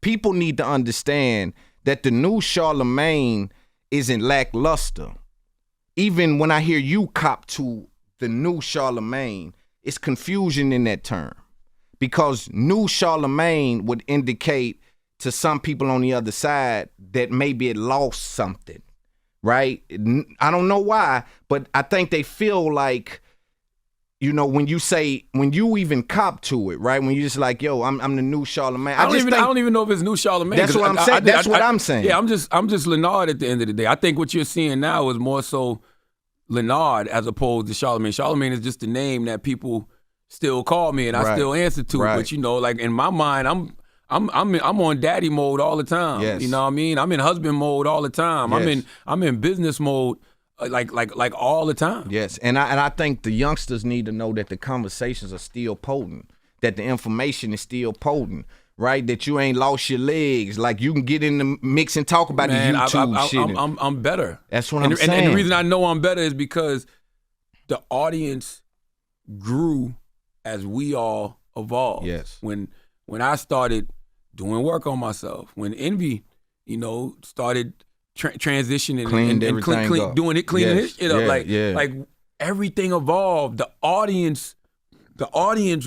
people need to understand that the new Charlamagne isn't lackluster. Even when I hear you cop to the new Charlamagne, it's confusion in that term. Because new Charlamagne would indicate to some people on the other side that maybe it lost something, right? I don't know why, but I think they feel like, you know, when you even cop to it, right? When you just like, yo, I'm the new Charlamagne. I don't even know if it's new Charlamagne. That's what I'm saying. That's what I'm saying. Yeah, I'm just Leonard at the end of the day. I think what you're seeing now is more so Leonard as opposed to Charlamagne. Charlamagne is just the name that people still call me and I still answer to. Right. But you know, like in my mind, I'm on daddy mode all the time. Yes. You know what I mean? I'm in husband mode all the time. Yes. I'm in business mode like all the time. Yes. And I think the youngsters need to know that the conversations are still potent, that the information is still potent, right? That you ain't lost your legs. Like you can get in the mix and talk about the YouTube shit. I'm better. That's what I'm saying. And the reason I know I'm better is because the audience grew as we all evolved. Yes. When I started doing work on myself, when Envy, you know, started transitioning and cleaning his shit up, like everything evolved. The audience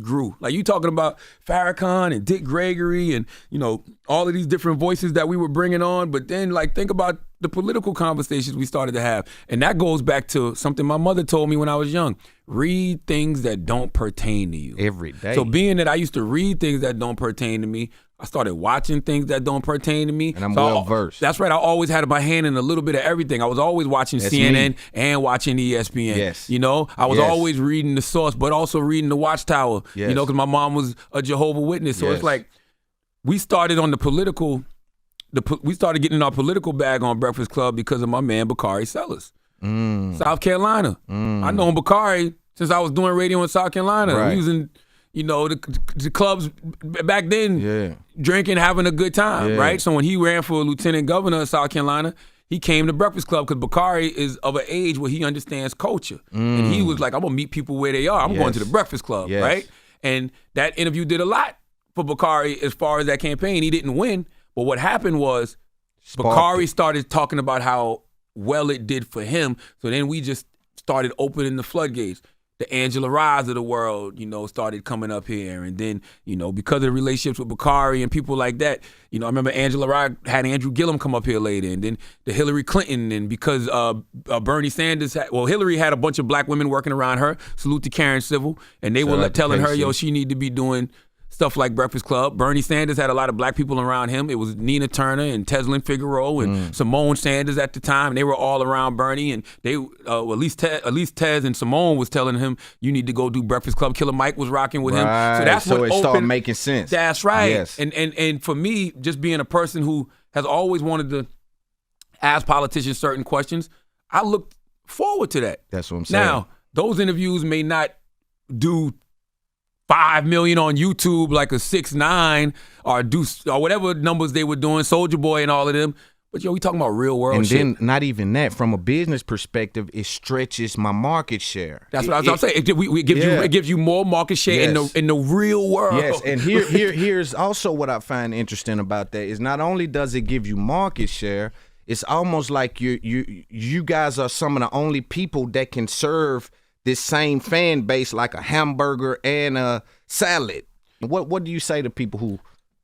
grew. Like you talking about Farrakhan and Dick Gregory and, you know, all of these different voices that we were bringing on. But then, like, think about the political conversations we started to have. And that goes back to something my mother told me when I was young. Read things that don't pertain to you. Every day. So being that I used to read things that don't pertain to me, I started watching things that don't pertain to me. And I'm well-versed. That's right. I always had my hand in a little bit of everything. I was always watching CNN and watching ESPN. Yes. You know, I was always reading The Source, but also reading The Watchtower, yes. you know, because my mom was a Jehovah's Witness. So it's like we started on the political, we started getting our political bag on Breakfast Club because of my man, Bakari Sellers. South Carolina. I known Bakari since I was doing radio in South Carolina. Right. Using, you know, the clubs back then, drinking, having a good time, right? So when he ran for lieutenant governor of South Carolina, he came to Breakfast Club because Bakari is of an age where he understands culture. And he was like, I'm going to meet people where they are. I'm going to the Breakfast Club, right? And that interview did a lot for Bakari as far as that campaign. He didn't win, but what happened was Bakari started talking about how well it did for him. So then we just started opening the floodgates. The Angela Rye's of the world, you know, started coming up here. And then, you know, because of the relationships with Bakari and people like that, you know, I remember Angela Rye had Andrew Gillum come up here later. And then the Hillary Clinton, and because Bernie Sanders, Hillary had a bunch of black women working around her. Salute to Karen Civil. And they were telling her, yo, she need to be doing stuff like Breakfast Club. Bernie Sanders had a lot of black people around him. It was Nina Turner and Teslin Figueroa and Simone Sanders at the time. They were all around Bernie, and they at least Tez and Simone was telling him, you need to go do Breakfast Club. Killer Mike was rocking with him. So that's what it started making sense. That's right. Yes. And for me, just being a person who has always wanted to ask politicians certain questions, I looked forward to that. That's what I'm saying. Now, those interviews may not do 5 million on YouTube like a 6ix9ine or whatever numbers they were doing, Soulja Boy and all of them. But yo, we talking about real world shit. And then not even that, from a business perspective, it stretches my market share. That's what I was saying. It gives you more market share in the real world. Yes, and here's also what I find interesting about that is not only does it give you market share, it's almost like you guys are some of the only people that can serve this same fan base like a hamburger and a salad. What do you say to people who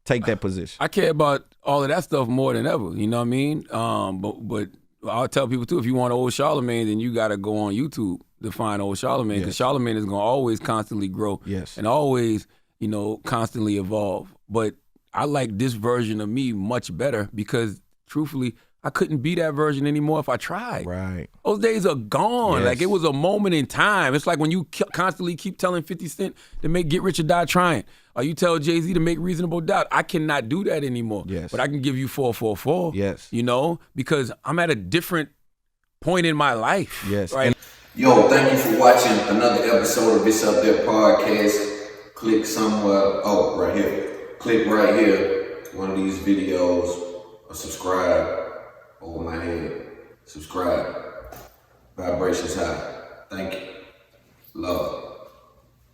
take that position? I care about all of that stuff more than ever. You know what I mean? But I'll tell people too, if you want old Charlamagne, then you got to go on YouTube to find old Charlamagne, because Charlamagne is going to always constantly grow and always, you know, constantly evolve. But I like this version of me much better because, truthfully, I couldn't be that version anymore if I tried. Right. Those days are gone. Yes. Like, it was a moment in time. It's like when you constantly keep telling 50 Cent to make Get Rich or Die Trying, or you tell Jay-Z to make Reasonable Doubt. I cannot do that anymore. Yes. But I can give you 444. Yes. You know, because I'm at a different point in my life. Yes. Right. Yo, thank you for watching another episode of This Up There podcast. Click somewhere. Oh, right here. Click right here. One of these videos. Or subscribe. Over my head. Subscribe. Vibrations high. Thank you. Love.